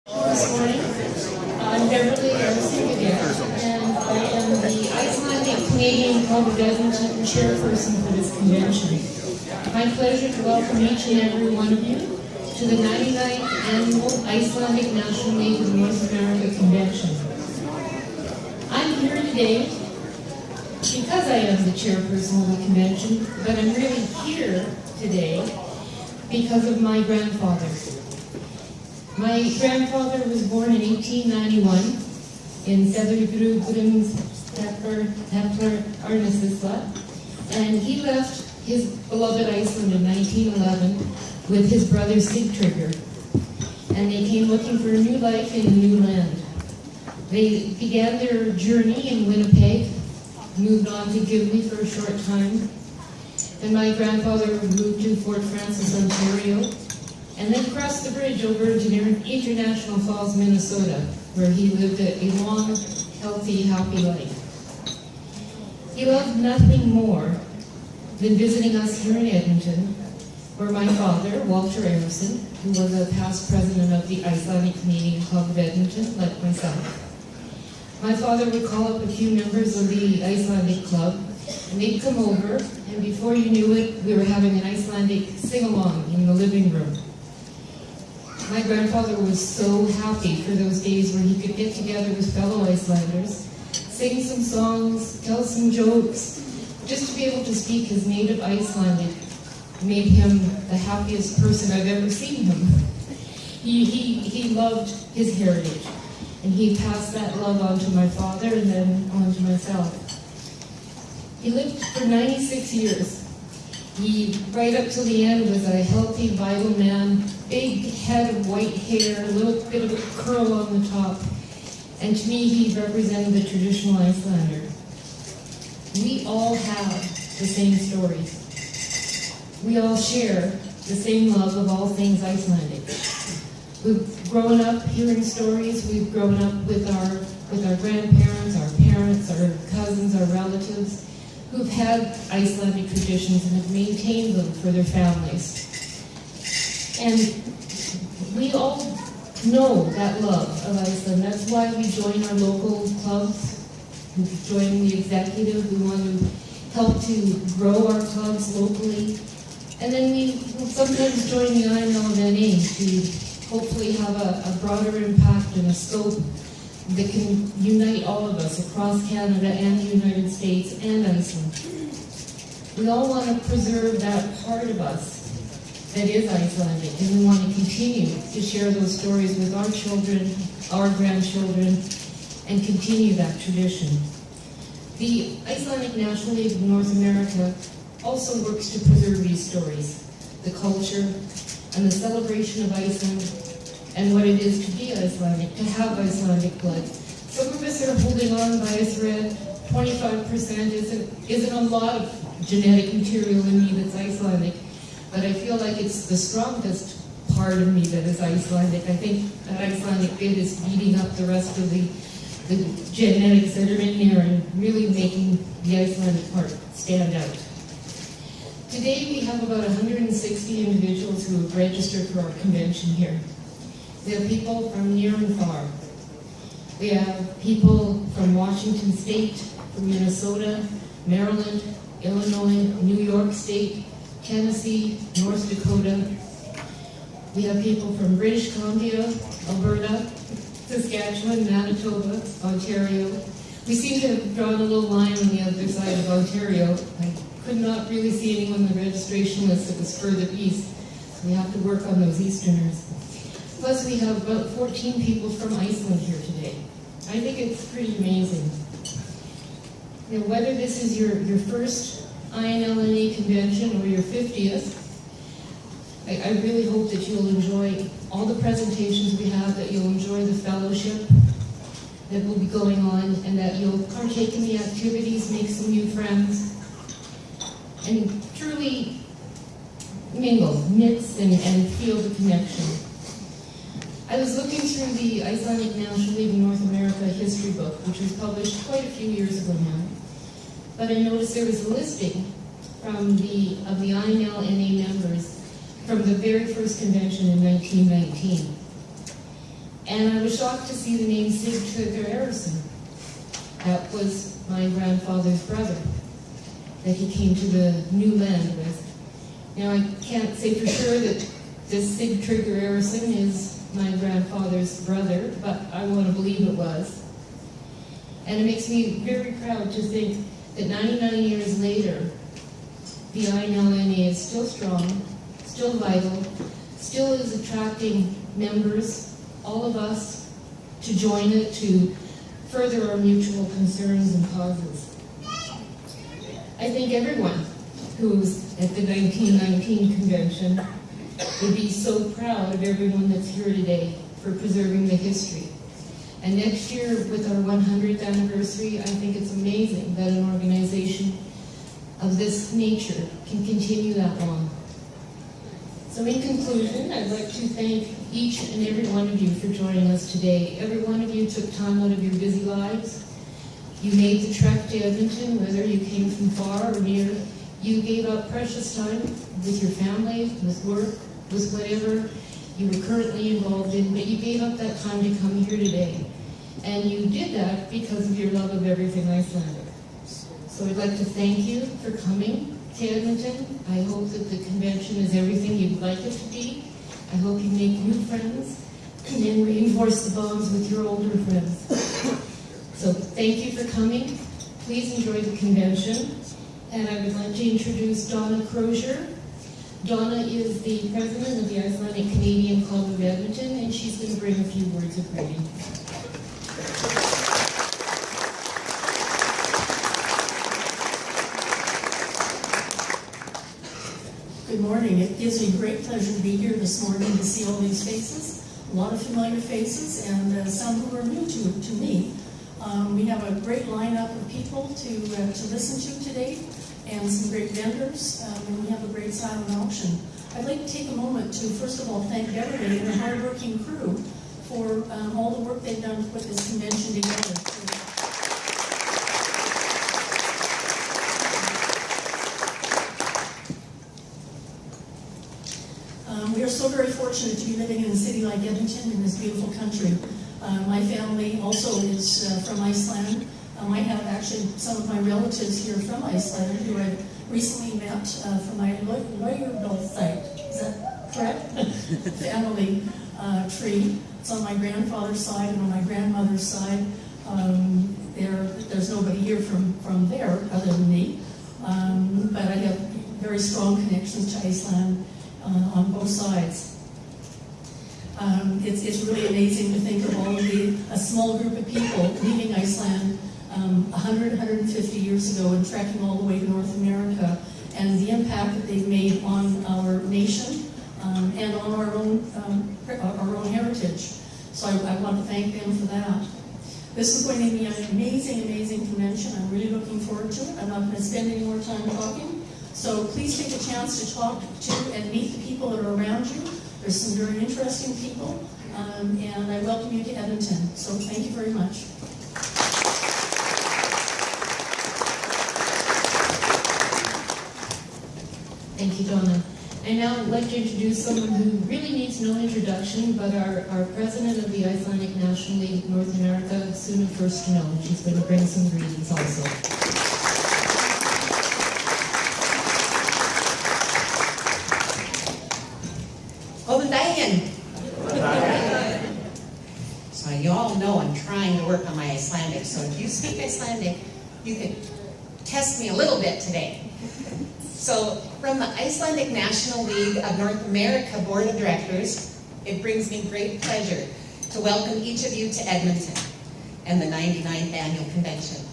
This morning, I'm Beverly Armstrong again, and I am the Icelandic Canadian Club of Edmonton chairperson for this convention. My pleasure to welcome each and every one of you to the 99th Annual Icelandic National League of North America Convention. I'm here today because I am the chairperson of the convention, but I'm really here today because of my grandfather. My grandfather was born in 1891 in Söderbruggrums Hepler Arnesisla, and he left his beloved Iceland in 1911 with his brother Sigtryggur, and they came looking for a new life in a new land. They began their journey in Winnipeg, moved on to Gimli for a short time, then my grandfather moved to Fort Frances, Ontario, and then crossed the bridge over to International Falls, Minnesota, where he lived a long, healthy, happy life. He loved nothing more than visiting us here in Edmonton, where my father, Walter Erickson, who was a past president of the Icelandic Canadian Club of Edmonton, like myself. My father would call up a few members of the Icelandic Club, and they'd come over, and before you knew it, we were having an Icelandic sing-along in the living room. My grandfather was so happy for those days where he could get together with fellow Icelanders, sing some songs, tell some jokes. Just to be able to speak his native Icelandic made him the happiest person I've ever seen him. He loved his heritage, and he passed that love on to my father and then on to myself. He lived for 96 years. He, right up till the end, was a healthy, vital man, big head of white hair, a little bit of a curl on the top. And to me, he represented the traditional Icelander. We all have the same stories. We all share the same love of all things Icelandic. We've grown up hearing stories. We've grown up with our grandparents, our parents, our cousins, our relatives, who've had Icelandic traditions and have maintained them for their families. And we all know that love of Iceland. That's why we join our local clubs. We join the executive. We want to help to grow our clubs locally. And then we will sometimes join the INLNA to hopefully have a broader impact and a scope that can unite all of us across Canada and the United States and Iceland. We all want to preserve that part of us that is Icelandic, and we want to continue to share those stories with our children, our grandchildren, and continue that tradition. The Icelandic National League of North America also works to preserve these stories, the culture, and the celebration of Iceland, and what it is to be Icelandic, to have Icelandic blood. Some of us are holding on by a thread. 25% isn't a lot of genetic material in me that's Icelandic, but I feel like it's the strongest part of me that is Icelandic. I think that Icelandic bit is beating up the rest of the genetics that are in there and really making the Icelandic part stand out. Today we have about 160 individuals who have registered for our convention here. We have people from near and far. We have people from Washington State, from Minnesota, Maryland, Illinois, New York State, Tennessee, North Dakota. We have people from British Columbia, Alberta, Saskatchewan, Manitoba, Ontario. We seem to have drawn a little line on the other side of Ontario. I could not really see anyone on the registration list that was further east, so we have to work on those Easterners. Plus, we have about 14 people from Iceland here today. I think it's pretty amazing. You know, whether this is your first INLNA convention or your 50th, I really hope that you'll enjoy all the presentations we have, that you'll enjoy the fellowship that will be going on, and that you'll partake in the activities, make some new friends, and truly mingle, mix, and feel the connection. I was looking through the Icelandic National League of North America history book, which was published quite a few years ago now. But I noticed there was a listing of the INLNA members from the very first convention in 1919. And I was shocked to see the name Sigtryggur Arason. That was my grandfather's brother that he came to the new land with. Now, I can't say for sure that this Sigtryggur Arason is my grandfather's brother, but I want to believe it was. And it makes me very proud to think that 99 years later, the INLNA is still strong, still vital, still is attracting members, all of us, to join it, to further our mutual concerns and causes. I think everyone who's at the 1919 convention would be so proud of everyone that's here today for preserving the history. And next year, with our 100th anniversary, I think it's amazing that an organization of this nature can continue that long. So in conclusion, I'd like to thank each and every one of you for joining us today. Every one of you took time out of your busy lives. You made the trek to Edmonton, whether you came from far or near. You gave up precious time with your family, with work, with whatever you were currently involved in, but you gave up that time to come here today. And you did that because of your love of everything Icelandic. So I'd like to thank you for coming to Edmonton. I hope that the convention is everything you'd like it to be. I hope you make new friends and then reinforce the bonds with your older friends. So thank you for coming. Please enjoy the convention. And I would like to introduce Donna Crozier. Donna is the president of the Icelandic Canadian Club of Edmonton, and she's going to bring a few words of greeting. Good morning. It gives me great pleasure to be here this morning to see all these faces, a lot of familiar faces, and some who are new to me. We have a great lineup of people to listen to today, and some great vendors, and we have a great silent auction. I'd like to take a moment to, first of all, thank Beverly and the hardworking crew for all the work they've done to put this convention together. We are so very fortunate to be living in a city like Edmonton in this beautiful country. My family also is from Iceland. I have actually some of my relatives here from Iceland who I recently met from my Laugardal site. Is that correct? Family tree. It's on my grandfather's side and on my grandmother's side. There's nobody here from there other than me. But I have very strong connections to Iceland on both sides. It's really amazing to think of all of a small group of people leaving Iceland 150 years ago and trekking all the way to North America, and the impact that they've made on our nation and on our own heritage. So I want to thank them for that. This is going to be an amazing, amazing convention. I'm really looking forward to it. I'm not going to spend any more time talking. So please take a chance to talk to and meet the people that are around you. There's some very interesting people, and I welcome you to Edmonton. So thank you very much. Thank you, Donna. I now would like to introduce someone who really needs no introduction, but our president of the Icelandic National League of North America, Suna First to Know. She's going to bring some greetings also. So you all know I'm trying to work on my Icelandic, so if you speak Icelandic, you can test me a little bit today. So from the Icelandic National League of North America Board of Directors, it brings me great pleasure to welcome each of you to Edmonton and the 99th Annual Convention.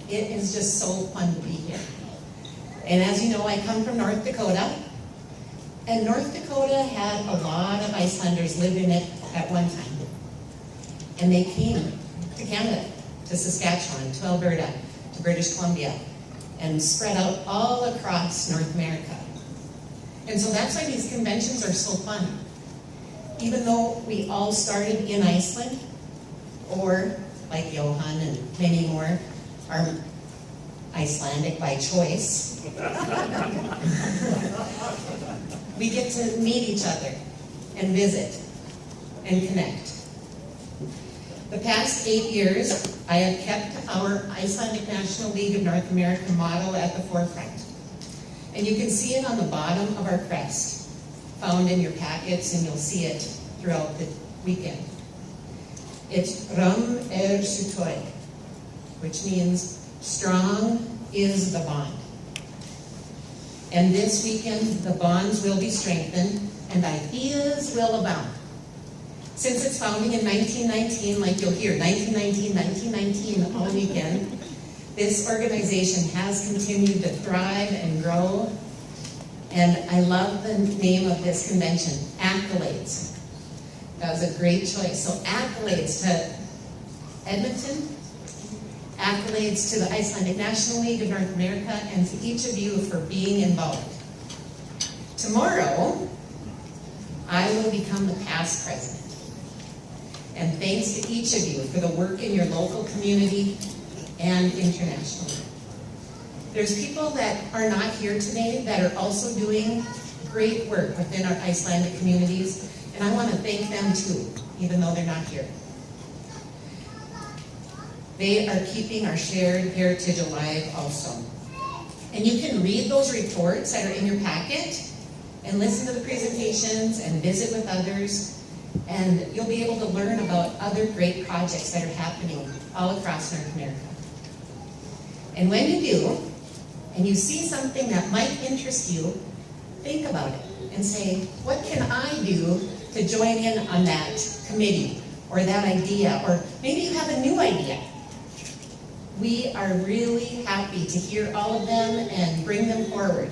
It is just so fun to be here. And as you know, I come from North Dakota, and North Dakota had a lot of Icelanders live in it at one time. And they came to Canada, to Saskatchewan, to Alberta, to British Columbia, and spread out all across North America. And so that's why these conventions are so fun. Even though we all started in Iceland, or like Johan and many more are Icelandic by choice, we get to meet each other and visit and connect. The past 8 years, I have kept our Icelandic National League of North America motto at the forefront. And you can see it on the bottom of our crest, found in your packets, and you'll see it throughout the weekend. It's Rum Sutoi, which means strong is the bond. And this weekend, the bonds will be strengthened and ideas will abound. Since its founding in 1919, like you'll hear, 1919, 1919 all weekend, this organization has continued to thrive and grow. And I love the name of this convention, Accolades. That was a great choice. So accolades to Edmonton, accolades to the Icelandic National League of North America, and to each of you for being involved. Tomorrow, I will become the past president. And thanks to each of you for the work in your local community and internationally. There's people that are not here today that are also doing great work within our Icelandic communities, and I want to thank them too, even though they're not here. They are keeping our shared heritage alive also. And you can read those reports that are in your packet and listen to the presentations and visit with others. And you'll be able to learn about other great projects that are happening all across North America. And when you do, and you see something that might interest you, think about it and say, what can I do to join in on that committee or that idea? Or maybe you have a new idea. We are really happy to hear all of them and bring them forward,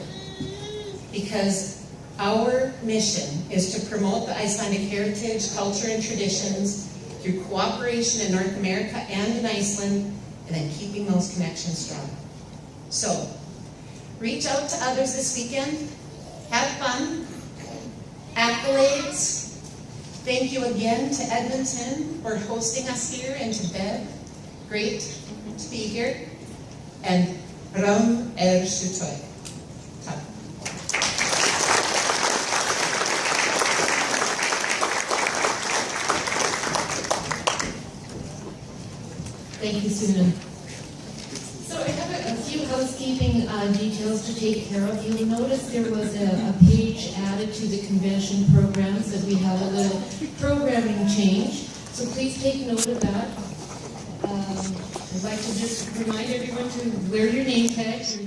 because our mission is to promote the Icelandic heritage, culture, and traditions through cooperation in North America and in Iceland, and then keeping those connections strong. So, reach out to others this weekend. Have fun. Accolades. Thank you again to Edmonton for hosting us here, and to Bev. Great to be here. And Rum Sutoi. Thank you, Susan. So I have a few housekeeping details to take care of. You'll notice there was a page added to the convention programs, that we have a little programming change. So please take note of that. I'd like to just remind everyone to wear your name tags.